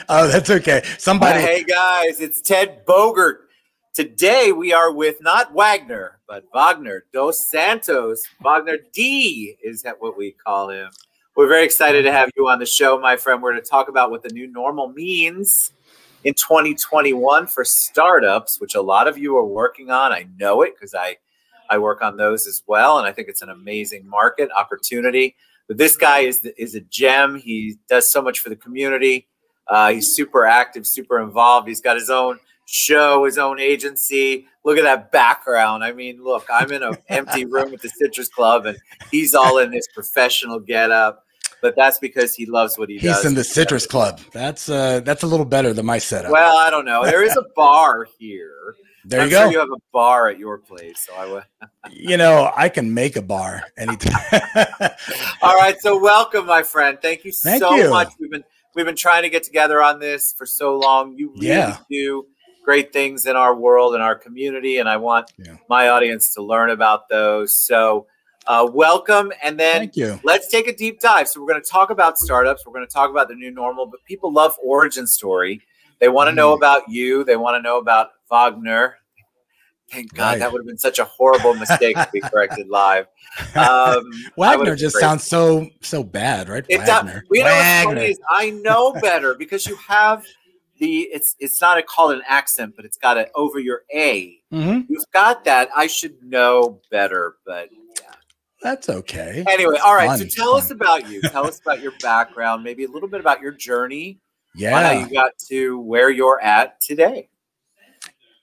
Oh, that's okay. Somebody. Hey guys, it's Ted Bogert. Today we are with not Wagner, but Wagner dos Santos. Wagner D is what we call him. We're very excited to have you on the show, my friend. We're going to talk about what the new normal means in 2021 for startups, which a lot of you are working on. I know it because I work on those as well, and I think it's an amazing market opportunity. But this guy is a gem. He does so much for the community. He's super active, super involved. He's got his own show, his own agency. Look at that background. I mean, look, I'm in an empty room at the Citrus Club, and he's all in this professional getup. But that's because he loves what he does. He's in the Citrus Club. That's a little better than my setup. Well, I don't know. There is a bar here. There you go. Sure you have a bar at your place, so I would. You know, I can make a bar anytime. All right, so welcome, my friend. Thank you so much. We've been trying to get together on this for so long. You really do great things in our world and our community, and I want my audience to learn about those. So welcome, and then let's take a deep dive. So we're going to talk about startups. We're going to talk about the new normal, but people love origin story. They want to know about you. They want to know about Wagner. Thank God, that would have been such a horrible mistake to be corrected live. Wagner just sounds so bad, right? Wagner. You know what's funny is I know better because you have it's not called an accent, but it's got it over your A. You've got that. I should know better, but yeah. That's okay. Anyway, all right. So tell us about you. Tell us about your background, maybe a little bit about your journey. Yeah. How you got to where you're at today.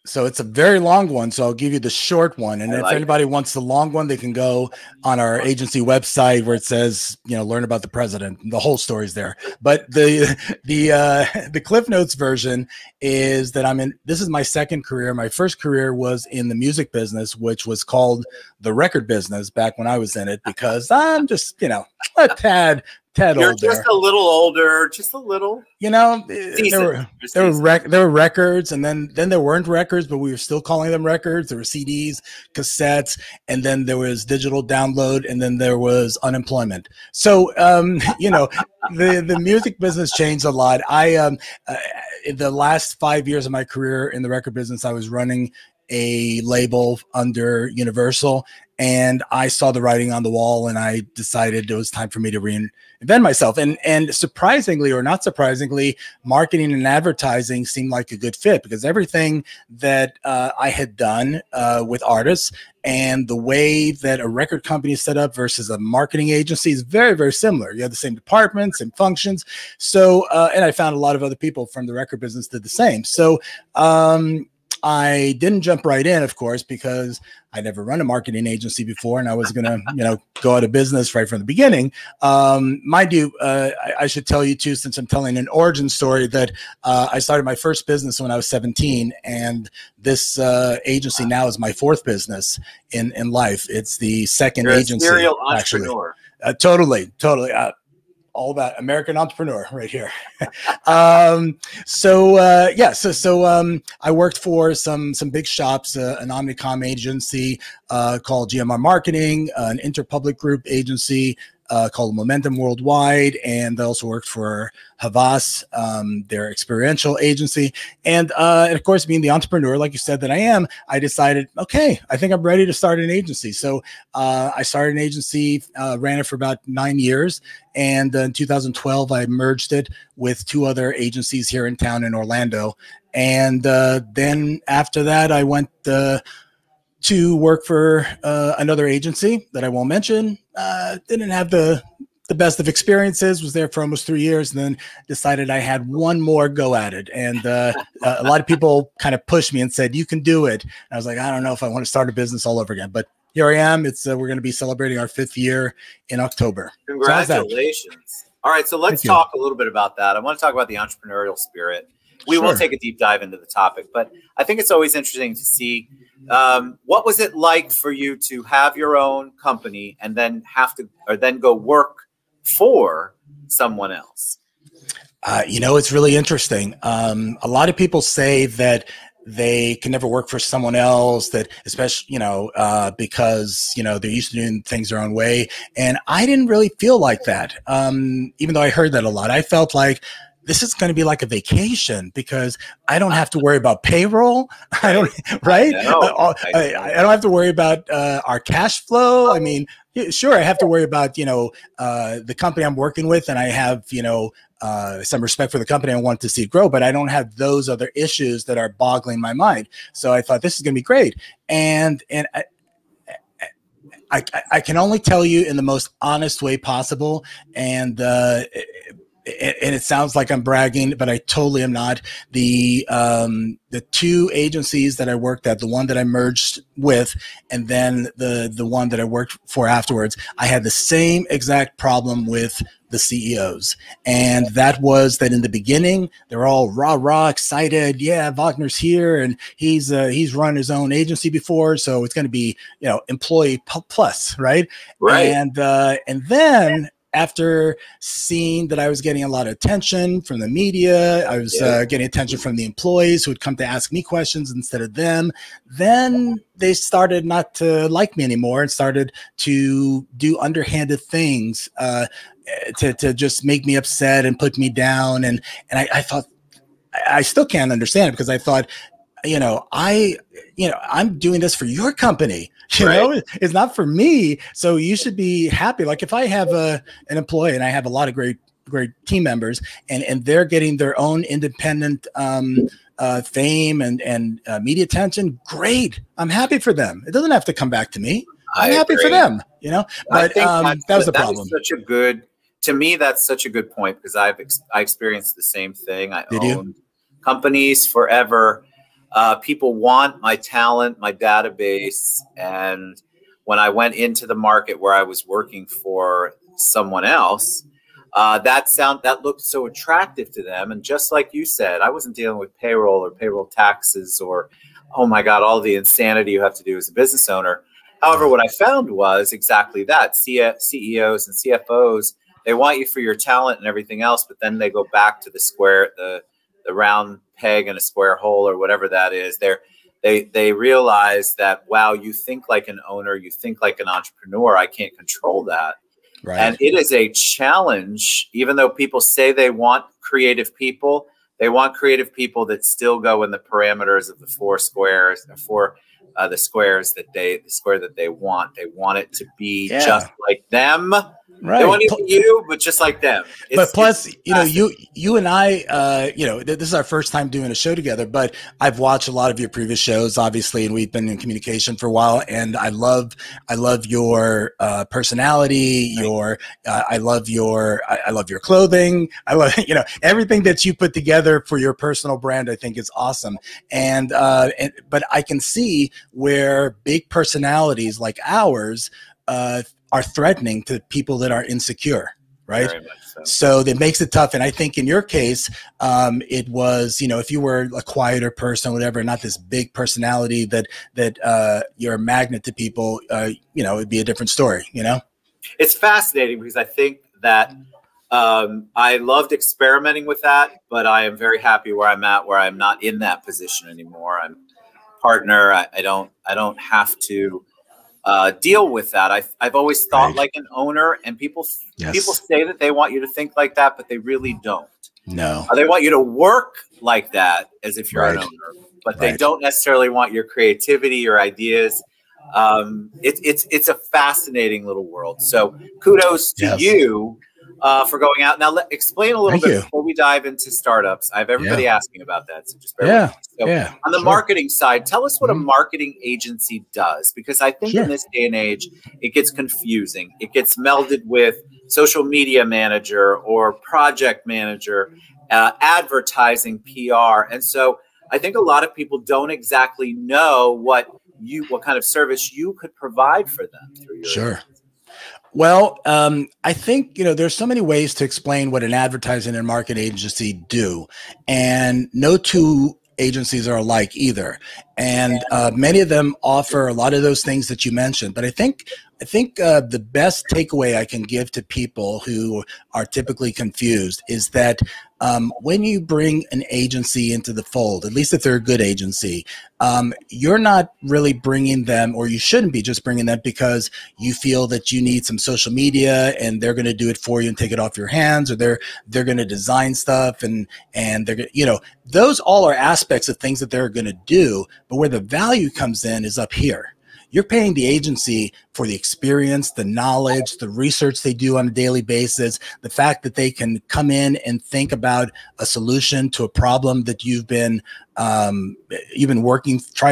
So it's a very long one, so I'll give you the short one. And if anybody wants the long one, they can go on our agency website where it says, you know, learn about the president. The whole story's there. But the Cliff Notes version is that this is my second career. My first career was in the music business, which was called the record business back when I was in it, because I'm just, you know, a tad You're older. Just a little older, just a little. You know, there were records, and then there weren't records, but we were still calling them records. There were CDs, cassettes, and then there was digital download, and then there was unemployment. So, you know, the music business changed a lot. In the last 5 years of my career in the record business, I was running a label under Universal, and I saw the writing on the wall, and I decided it was time for me to reinvent myself. And surprisingly, or not surprisingly, marketing and advertising seemed like a good fit, because everything that I had done with artists and the way that a record company is set up versus a marketing agency is very, very similar. You have the same departments and functions. So, and I found a lot of other people from the record business did the same. So, I didn't jump right in, of course, because I never run a marketing agency before, and I was going to, you know, go out of business right from the beginning. Mind you, I should tell you too, since I'm telling an origin story, that I started my first business when I was 17, and this agency now is my fourth business in life. It's the second agency. Serial entrepreneur. Totally. All about American entrepreneur right here. So I worked for some big shops, an Omnicom agency called GMR Marketing, an Interpublic Group agency called Momentum Worldwide, and I also worked for Havas, their experiential agency. And of course, being the entrepreneur, like you said, that I am, I decided, okay, I think I'm ready to start an agency. So I started an agency, ran it for about 9 years. And in 2012, I merged it with two other agencies here in town in Orlando. And then after that, I went to work for another agency that I won't mention. Didn't have the best of experiences, was there for almost 3 years, and then decided I had one more go at it. And a lot of people kind of pushed me and said, you can do it. And I was like, I don't know if I want to start a business all over again, but here I am. It's we're going to be celebrating our 5th year in October. Congratulations. All right, so let's talk a little bit about that. I want to talk about the entrepreneurial spirit. We will take a deep dive into the topic, but I think it's always interesting to see what was it like for you to have your own company and then then go work for someone else? You know, it's really interesting. A lot of people say that they can never work for someone else, that especially, you know, because, you know, they're used to doing things their own way. And I didn't really feel like that. Even though I heard that a lot, I felt like this is going to be like a vacation because I don't have to worry about payroll. I don't, right? I don't have to worry about our cash flow. I mean, sure, I have to worry about, the company I'm working with, and I have, some respect for the company. I want to see it grow, but I don't have those other issues that are boggling my mind. So I thought this is going to be great. And I can only tell you in the most honest way possible. And it sounds like I'm bragging, but I totally am not. The two agencies that I worked at, the one that I merged with, and then the one that I worked for afterwards, I had the same exact problem with the CEOs. And that was that in the beginning, they're all rah, excited. Yeah, Wagner's here, and he's run his own agency before, so it's going to be, employee plus, right? Right. And then after seeing that I was getting a lot of attention from the media, I was getting attention from the employees who would come to ask me questions instead of them, then they started not to like me anymore and started to do underhanded things to just make me upset and put me down. And I thought, I still can't understand it, because I thought, I'm doing this for your company. It's not for me. So you should be happy. Like if I have an employee, and I have a lot of great team members, and they're getting their own independent fame and media attention, great. I'm happy for them. It doesn't have to come back to me. I'm happy for them, but that was the problem. To me, that's such a good point, because I experienced the same thing. I owned companies forever. People want my talent, my database. And when I went into the market where I was working for someone else, that looked so attractive to them. And just like you said, I wasn't dealing with payroll or payroll taxes or, oh my God, all the insanity you have to do as a business owner. However, what I found was exactly that. CEOs and CFOs, they want you for your talent and everything else, but then they go back to the round peg in a square hole, or whatever that is. They realize that, wow, you think like an owner, you think like an entrepreneur. I can't control that. Right. And it is a challenge, even though people say they want creative people. They want creative people that still go in the parameters of the the square that they want. They want it to be just like them. Right. They want it to be you, but just like them. But plus, you and I, this is our first time doing a show together, but I've watched a lot of your previous shows, obviously, and we've been in communication for a while. And I love your personality. I love your clothing. I love, everything that you put together for your personal brand. I think is awesome. But I can see where big personalities like ours are threatening to people that are insecure, right? Very much so. So that makes it tough. And I think in your case, it was, if you were a quieter person, whatever, not this big personality that you're a magnet to people, it'd be a different story, It's fascinating, because I think that I loved experimenting with that, but I am very happy where I'm at, where I'm not in that position anymore. I'm partner. I don't have to deal with that. I've always thought like an owner, and people say that they want you to think like that, but they really don't. No, they want you to work like that as if you're an owner, but they don't necessarily want your creativity, your ideas. It's a fascinating little world. So kudos to you for going out. Now, explain a little bit before we dive into startups. I have everybody asking about that, so just bear with me. So on the marketing side, tell us what a marketing agency does, because I think in this day and age, it gets confusing. It gets melded with social media manager or project manager, advertising, PR. And so I think a lot of people don't exactly know what kind of service you could provide for them through your agency. Well, I think, there's so many ways to explain what an advertising and marketing agency do, and no two agencies are alike either. And many of them offer a lot of those things that you mentioned. But I think the best takeaway I can give to people who are typically confused is that when you bring an agency into the fold, at least if they're a good agency, you're not really bringing them, or you shouldn't be just bringing them because you feel that you need some social media and they're going to do it for you and take it off your hands, or they're going to design stuff and they're, you know, those all are aspects of things that they're going to do. But where the value comes in is up here. You're paying the agency for the experience, the knowledge, the research they do on a daily basis, the fact that they can come in and think about a solution to a problem that you've been trying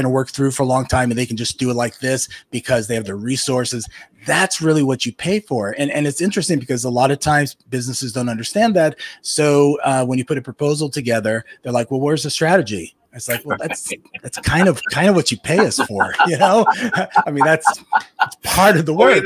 to work through for a long time, and they can just do it like this because they have the resources. That's really what you pay for. And it's interesting because a lot of times businesses don't understand that. So when you put a proposal together, they're like, well, where's the strategy? It's like, well, that's kind of what you pay us for, you know? I mean, that's part of the work,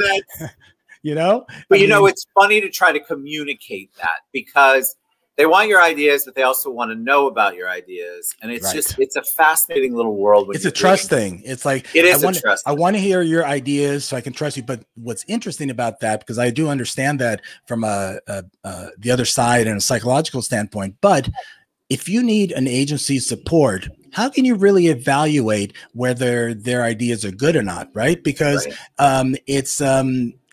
you know? But, you know, it's funny to try to communicate that because they want your ideas, but they also want to know about your ideas. And it's just, it's a fascinating little world. It's a trust thing. It's like, I want to hear your ideas so I can trust you. But what's interesting about that, because I do understand that from the other side and a psychological standpoint, but if you need an agency's support, how can you really evaluate whether their ideas are good or not, right? Because it's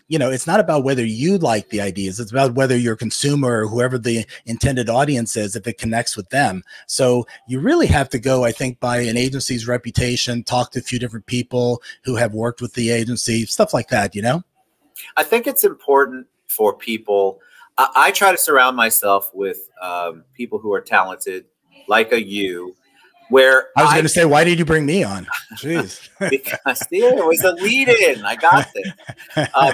you know, it's not about whether you like the ideas. It's about whether your consumer or whoever the intended audience is, if it connects with them. So you really have to go, I think, by an agency's reputation, talk to a few different people who have worked with the agency, stuff like that, you know? I think it's important for people. I try to surround myself with people who are talented, like you, where I was going to say, why did you bring me on? Jeez. Because it was a lead-in. I got this. I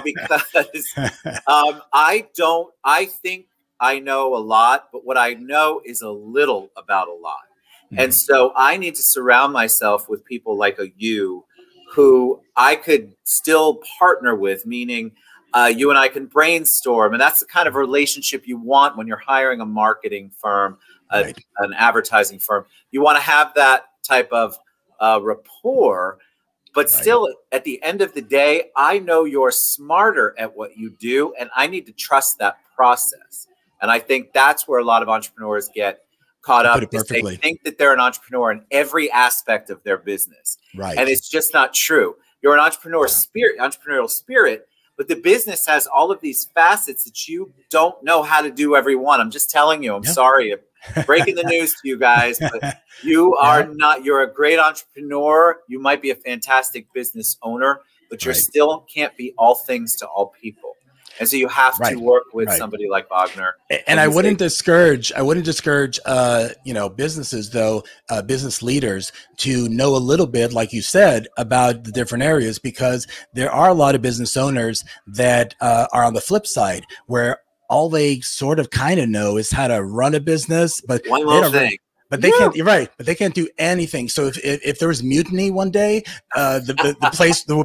think I know a lot, but what I know is a little about a lot. And so I need to surround myself with people like you who I could still partner with, meaning you and I can brainstorm. And that's the kind of relationship you want when you're hiring a marketing firm, an advertising firm. You want to have that type of rapport. But still, at the end of the day, I know you're smarter at what you do, and I need to trust that process. And I think that's where a lot of entrepreneurs get caught up. They think that they're an entrepreneur in every aspect of their business. And it's just not true. You're an entrepreneurial spirit, but the business has all of these facets that you don't know how to do every one. I'm just telling you, I'm sorry, breaking the news to you guys, but you are not, you're a great entrepreneur. You might be a fantastic business owner, but you still can't be all things to all people. And so you have to work with somebody like Wagner. And I wouldn't discourage, you know, businesses though, business leaders to know a little bit, like you said, about the different areas, because there are a lot of business owners that are on the flip side where all they sort of kind of know is how to run a business, but one little thing. But they can't. You're right. But they can't do anything. So if there was mutiny one day, the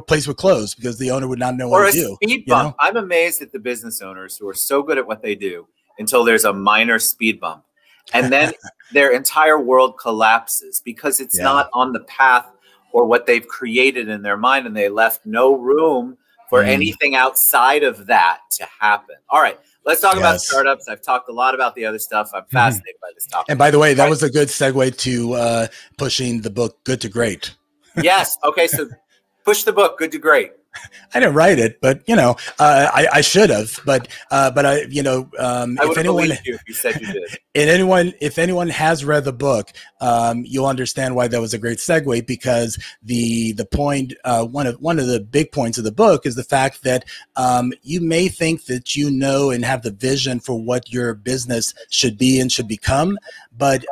place would close because the owner would not know what to do. Or a speed bump. I'm amazed at the business owners who are so good at what they do until there's a minor speed bump, and then their entire world collapses because it's not on the path or what they've created in their mind, and they left no room for anything outside of that to happen. All right. Let's talk about startups. I've talked a lot about the other stuff. I'm fascinated by this topic. And by the way, that was a good segue to pushing the book Good to Great. Yes. Okay. So push the book Good to Great. I didn't write it, but you know, I should have. But I, you know, if anyone, if you said you did, if anyone has read the book, you'll understand why that was a great segue. Because the point, one of the big points of the book is the fact that you may think that you know and have the vision for what your business should be and should become, but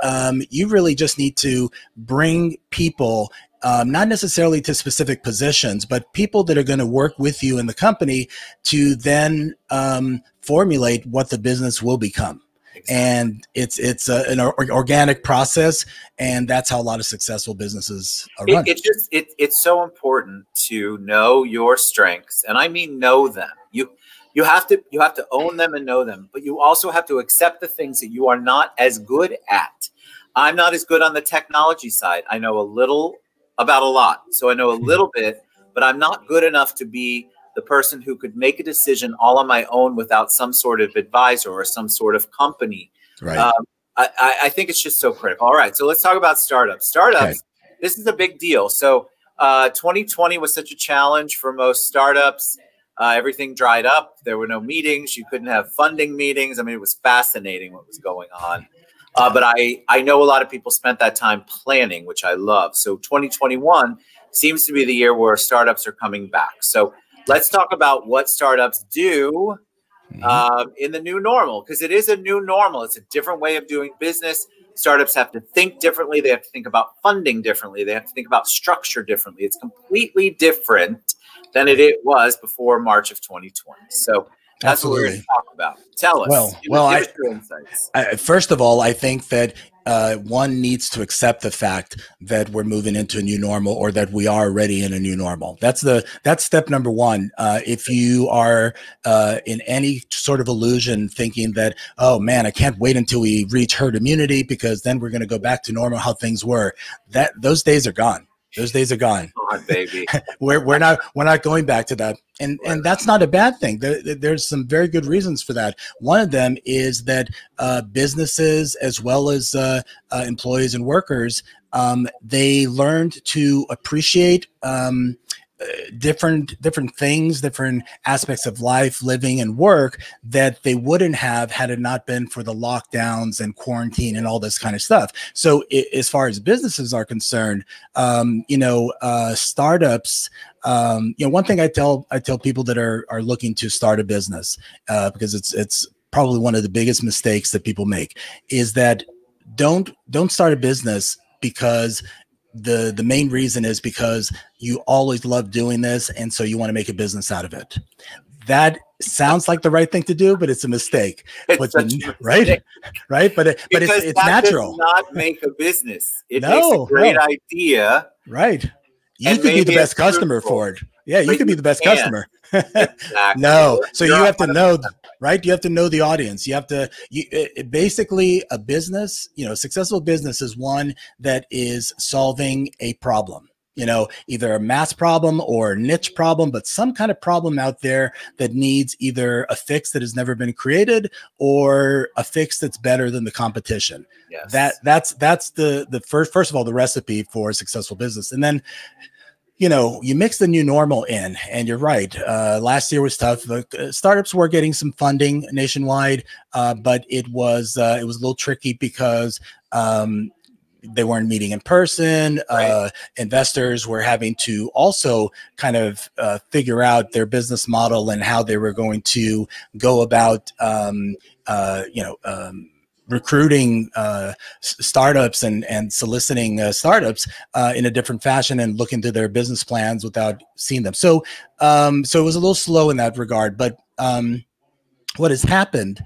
you really just need to bring people. Not necessarily to specific positions, but people that are going to work with you in the company to then formulate what the business will become. Exactly. And it's an organic process, and that's how a lot of successful businesses are run. It's so important to know your strengths, and I mean know them. You have to own them and know them, but you also have to accept the things that you are not as good at. I'm not as good on the technology side. I know a little about a lot. So I know a little bit, but I'm not good enough to be the person who could make a decision all on my own without some sort of advisor or some sort of company. I think it's just so critical. All right, so let's talk about startups. Startups, okay. This is a big deal. So 2020 was such a challenge for most startups. Everything dried up. There were no meetings. You couldn't have funding meetings. I mean, it was fascinating what was going on. But I know a lot of people spent that time planning, which I love. So 2021 seems to be the year where startups are coming back. So let's talk about what startups do in the new normal, because it is a new normal. It's a different way of doing business. Startups have to think differently. They have to think about funding differently. They have to think about structure differently. It's completely different than it was before March of 2020. So that's what we're going to talk about. Tell us. Give us your insights. First of all, I think that one needs to accept the fact that we're moving into a new normal, or that we are already in a new normal. That's step number one. If you are in any sort of illusion thinking that, oh man, I can't wait until we reach herd immunity because then we're going to go back to normal, how things were, those days are gone. Those days are gone. Come on, baby. we're not going back to that, and that's not a bad thing. There's some very good reasons for that. One of them is that businesses, as well as employees and workers, they learned to appreciate different things, different aspects of life, living and work that they wouldn't have had it not been for the lockdowns and quarantine and all this kind of stuff. So as far as businesses are concerned, startups, one thing I tell people that are looking to start a business, because it's probably one of the biggest mistakes that people make, is that don't start a business because the main reason is because you always love doing this, and so you want to make a business out of it. That sounds like the right thing to do, but it's a mistake. Right? But it's natural. Does not make a business. It makes a great idea. Right. You could be the best customer for it. Yeah, you could be the best customer. Exactly. No, so you have to know, right? You have to know the audience. You have to, basically a business, a successful business is one that is solving a problem, either a mass problem or a niche problem, but some kind of problem out there that needs either a fix that has never been created or a fix that's better than the competition. Yes. That's the first of all, the recipe for a successful business. And then, you mix the new normal in, and you're right. Last year was tough. Startups were getting some funding nationwide, but it was a little tricky because they weren't meeting in person. Right. Investors were having to also kind of figure out their business model and how they were going to go about, recruiting startups and soliciting startups in a different fashion and look into their business plans without seeing them. So it was a little slow in that regard. But what has happened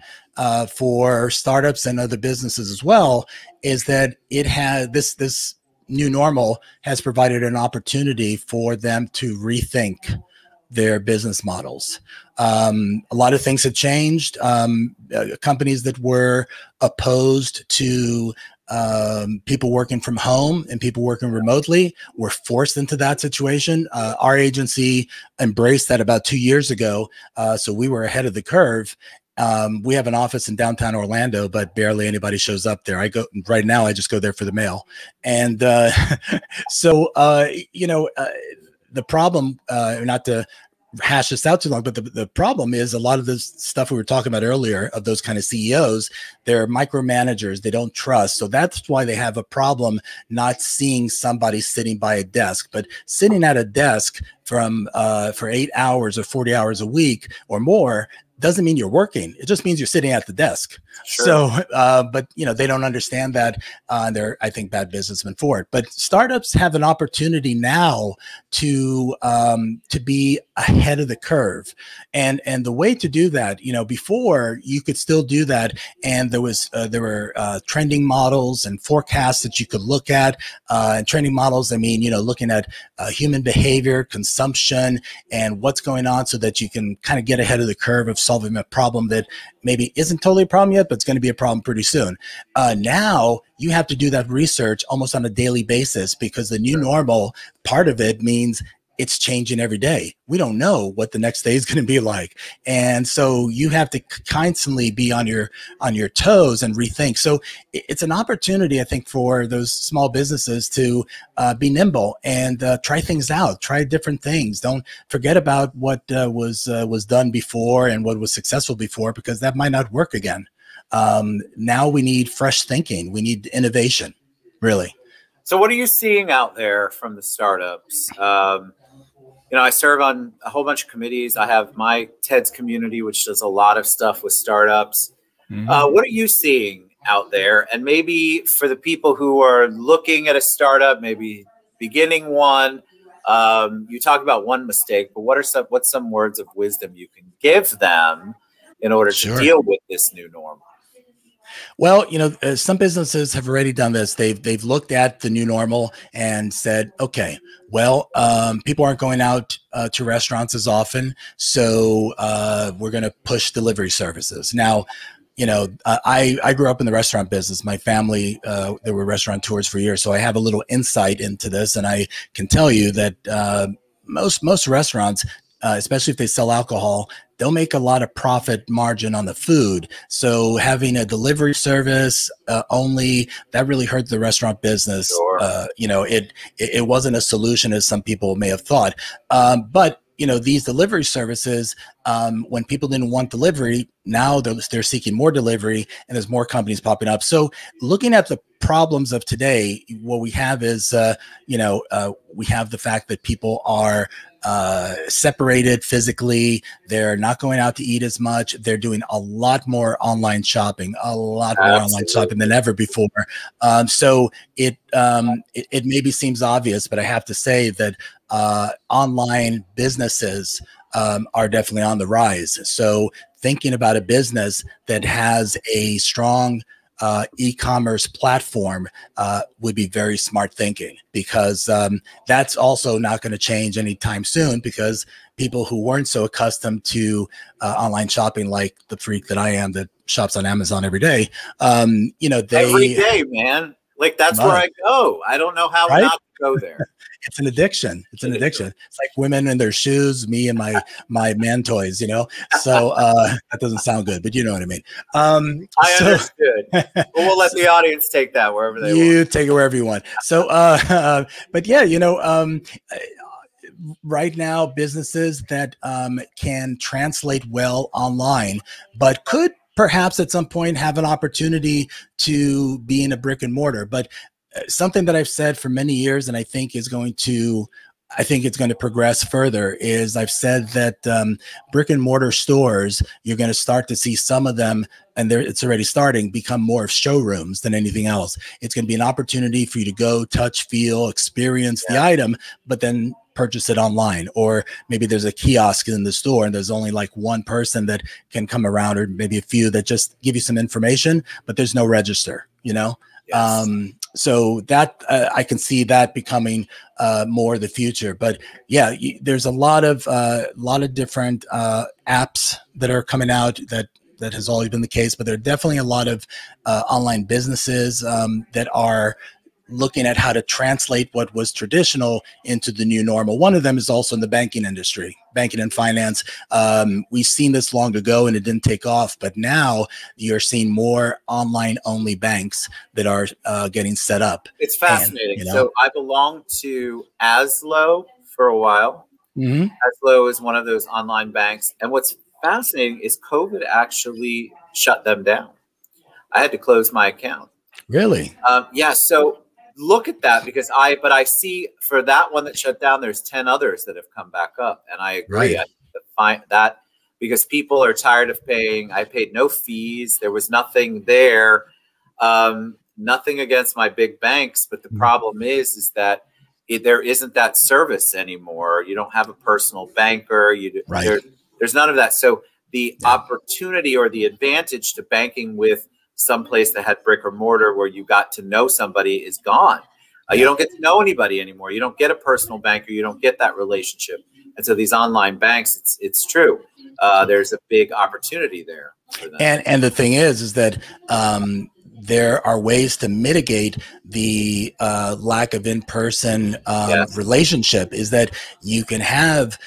for startups and other businesses as well is that it had this new normal has provided an opportunity for them to rethink their business models. A lot of things have changed. Companies that were opposed to people working from home and people working remotely were forced into that situation. Our agency embraced that about 2 years ago, so we were ahead of the curve. We have an office in downtown Orlando, but barely anybody shows up there. Right now, I just go there for the mail. And the problem, not to hash this out too long, but the problem is a lot of this stuff we were talking about earlier of those kind of CEOs, they're micromanagers. They don't trust. So that's why they have a problem not seeing somebody sitting by a desk, but sitting at a desk for 8 hours or 40 hours a week or more doesn't mean you're working. It just means you're sitting at the desk. Sure. So, but they don't understand that. They're, I think, bad businessmen for it. But startups have an opportunity now to be ahead of the curve, and the way to do that, before you could still do that, and there were trending models and forecasts that you could look at. And trending models, I mean, looking at human behavior, consumption, and what's going on, so that you can kind of get ahead of the curve of solving a problem that maybe isn't totally a problem yet, but it's going to be a problem pretty soon. Now you have to do that research almost on a daily basis, because the new normal, part of it means it's changing every day. We don't know what the next day is going to be like. And so you have to constantly be on your toes and rethink. So it's an opportunity, I think, for those small businesses to be nimble and try things out, try different things. Don't forget about what was done before and what was successful before, because that might not work again. Now we need fresh thinking. We need innovation, really. So what are you seeing out there from the startups? You know, I serve on a whole bunch of committees. I have my TED's community, which does a lot of stuff with startups. What are you seeing out there? And maybe for the people who are looking at a startup, maybe beginning one, you talk about one mistake, but what's some words of wisdom you can give them in order to deal with this new normal? Well, you know, some businesses have already done this. They've looked at the new normal and said, okay, well, people aren't going out to restaurants as often, so we're going to push delivery services. Now, you know, I grew up in the restaurant business. My family, they were restaurateurs for years, so I have a little insight into this, and I can tell you that most restaurants, especially if they sell alcohol, they'll make a lot of profit margin on the food. So having a delivery service only, that really hurt the restaurant business. Sure. You know, it wasn't a solution as some people may have thought. But you know, these delivery services, when people didn't want delivery, now they're seeking more delivery, and there's more companies popping up. So looking at the problems of today, what we have is, you know, we have the fact that people are separated physically. They're not going out to eat as much. They're doing a lot more online shopping, online shopping than ever before. So it maybe seems obvious, but I have to say that online businesses are definitely on the rise. So thinking about a business that has a strong e-commerce platform would be very smart thinking, because that's also not going to change anytime soon, because people who weren't so accustomed to online shopping, like the freak that I am that shops on Amazon every day, you know, every day, man. Like that's where I go. I don't know how not to go there. It's an addiction. It's an addiction. It's like women and their shoes, me and my man toys, you know? So that doesn't sound good, but you know what I mean. I understood. But we'll let the audience take that wherever they want. You take it wherever you want. So, but yeah, you know, right now, businesses that can translate well online, but could perhaps at some point have an opportunity to be in a brick and mortar. But something that I've said for many years, and I think it's going to progress further, is I've said that brick and mortar stores, you're going to start to see some of them, and it's already starting, become more of showrooms than anything else. It's going to be an opportunity for you to go, touch, feel, experience the item, but then purchase it online. Or maybe there's a kiosk in the store and there's only like one person that can come around, or maybe a few that just give you some information, but there's no register, you know? Yes. So that I can see that becoming more the future. But yeah, there's a lot of different apps that are coming out that has always been the case, but there are definitely a lot of online businesses that are looking at how to translate what was traditional into the new normal. One of them is also in the banking industry, banking and finance. We've seen this long ago and it didn't take off, but now you're seeing more online only banks that are getting set up. It's fascinating. And, you know, so I belonged to Aslo for a while. Aslo is one of those online banks. And what's fascinating is COVID actually shut them down. I had to close my account. Really? Yeah. So look at that, because I see for that one that shut down, there's 10 others that have come back up. And I agree. I find that because people are tired of paying. I paid no fees. There was nothing there. Nothing against my big banks. But the problem is that there isn't that service anymore. You don't have a personal banker. There's none of that. So the opportunity or the advantage to banking with someplace that had brick or mortar where you got to know somebody is gone. You don't get to know anybody anymore. You don't get a personal banker. You don't get that relationship. And so these online banks, it's true. There's a big opportunity there for them. And the thing is that there are ways to mitigate the lack of in-person relationship, is that you can have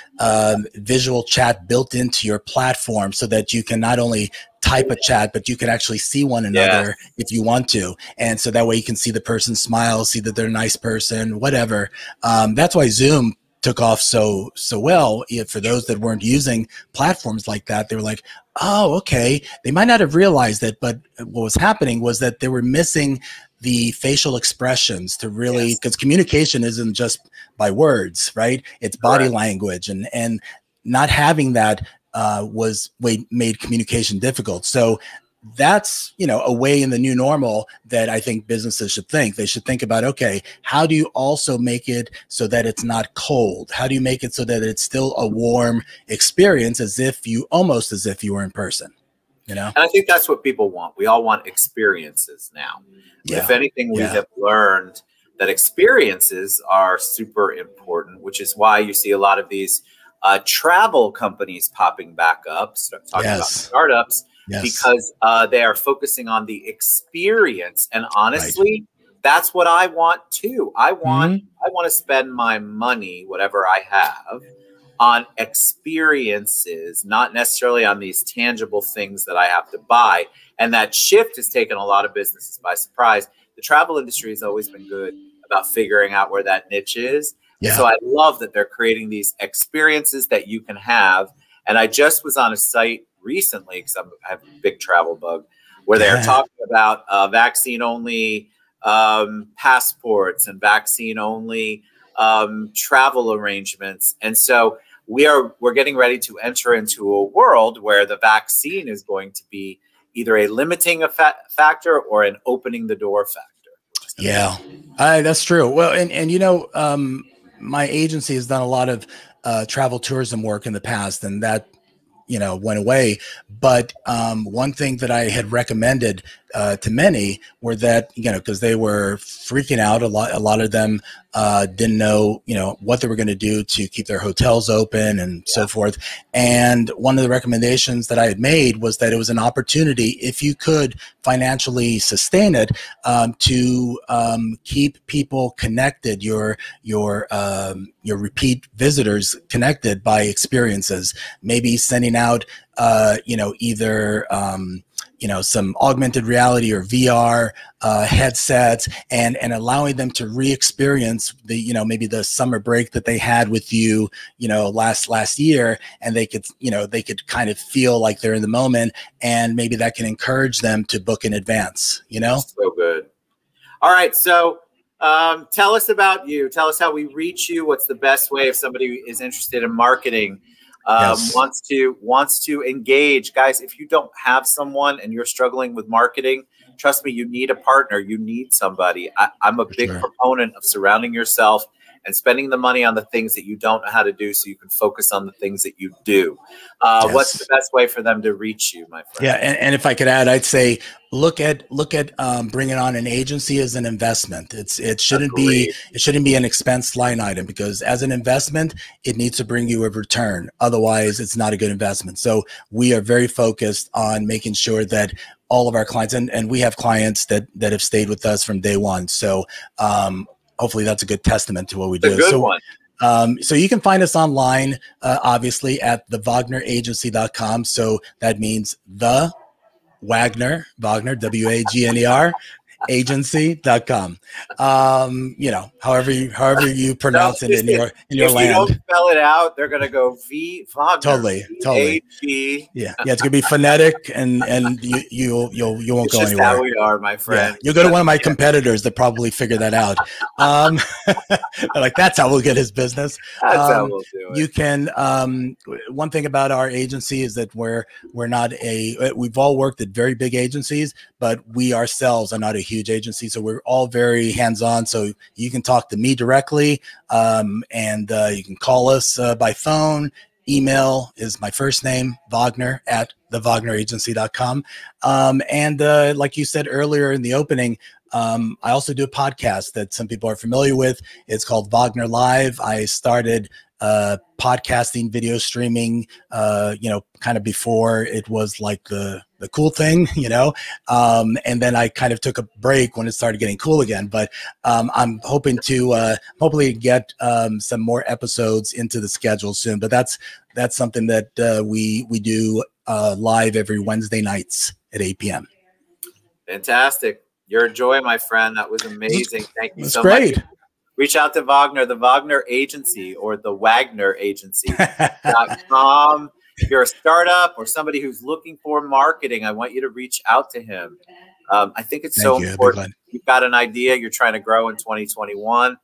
visual chat built into your platform so that you can not only type a chat, but you can actually see one another if you want to. And so that way you can see the person smile, see that they're a nice person, whatever. That's why Zoom took off so well. For those that weren't using platforms like that, they were like, oh, okay. They might not have realized it, but what was happening was that they were missing the facial expressions to really, because communication isn't just by words, right? It's body language, and not having that made communication difficult. So that's, a way in the new normal that I think businesses should think. They should think about, okay, how do you also make it so that it's not cold? How do you make it so that it's still a warm experience, almost as if you were in person, And I think that's what people want. We all want experiences now. If anything, we have learned that experiences are super important, which is why you see a lot of these travel companies popping back up, talking about startups, because they are focusing on the experience. And honestly, that's what I want too. I want to spend my money, whatever I have, on experiences, not necessarily on these tangible things that I have to buy. And that shift has taken a lot of businesses by surprise. The travel industry has always been good about figuring out where that niche is. So I love that they're creating these experiences that you can have. And I just was on a site recently, because I have a big travel bug, where they're talking about vaccine-only passports and vaccine-only travel arrangements. And so we're getting ready to enter into a world where the vaccine is going to be either a limiting factor or an opening the door factor. That's true. Well, and my agency has done a lot of travel tourism work in the past, and that went away. But one thing that I had recommended to many were that, because they were freaking out. A lot of them didn't know, what they were going to do to keep their hotels open and so forth. And one of the recommendations that I had made was that it was an opportunity, if you could financially sustain it, to keep people connected, your repeat visitors connected by experiences, maybe sending out, either some augmented reality or VR headsets, and allowing them to re-experience the, maybe the summer break that they had with you, last year, and they could kind of feel like they're in the moment, and maybe that can encourage them to book in advance, So good. All right. So tell us about you. Tell us how we reach you. What's the best way if somebody is interested in marketing? Wants to engage. Guys, if you don't have someone and you're struggling with marketing, trust me, you need a partner. You need somebody. I'm a big proponent of surrounding yourself and spending the money on the things that you don't know how to do so you can focus on the things that you do. What's the best way for them to reach you, my friend? Yeah, and if I could add, I'd say look at bringing on an agency as an investment. It shouldn't be an expense line item, because as an investment, it needs to bring you a return. Otherwise, it's not a good investment. So we are very focused on making sure that all of our clients, and we have clients that have stayed with us from day one. So hopefully that's a good testament to what we do. A good one. So you can find us online, obviously, at thewagneragency.com. So that means the Wagner, Wagner, agency.com. However you pronounce it in your land. If you don't spell it out, they're gonna go Wagner. Totally. Yeah, it's gonna be phonetic, and you won't go anywhere. How we are, my friend. You'll go to one of my competitors that probably figure that out. Like, that's how we'll get his business. That's how we'll do it. You can. One thing about our agency is that we've all worked at very big agencies, but we ourselves are not a huge agency, so we're all very hands-on. So you can talk to me directly, and you can call us by phone. Email is my first name, Wagner @thewagneragency.com. And like you said earlier in the opening, I also do a podcast that some people are familiar with. It's called Wagner Live. I started podcasting, video streaming, kind of before it was like the cool thing, and then I kind of took a break when it started getting cool again. But I'm hoping to hopefully get some more episodes into the schedule soon. But that's something that we do live every Wednesday nights at 8 p.m. Fantastic. You're a joy, my friend. That was amazing. Thank you so great. much. Reach out to Wagner, the Wagner Agency, or the Wagner Agency.com. If you're a startup or somebody who's looking for marketing, I want you to reach out to him. I think it's so important. You've got an idea you're trying to grow in 2021.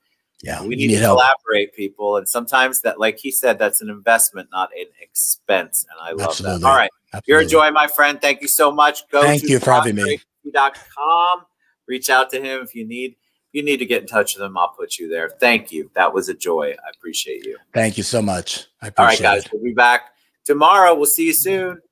Yeah, we need to collaborate, people. And sometimes that, like he said, that's an investment, not an expense. And I love that. All right. You're a joy, my friend. Thank you so much. Thank you for having me. .com. Reach out to him if you need to get in touch with him. I'll put you there. Thank you. That was a joy. I appreciate you. Thank you so much. I appreciate it. All right, guys. We'll be back tomorrow. We'll see you soon.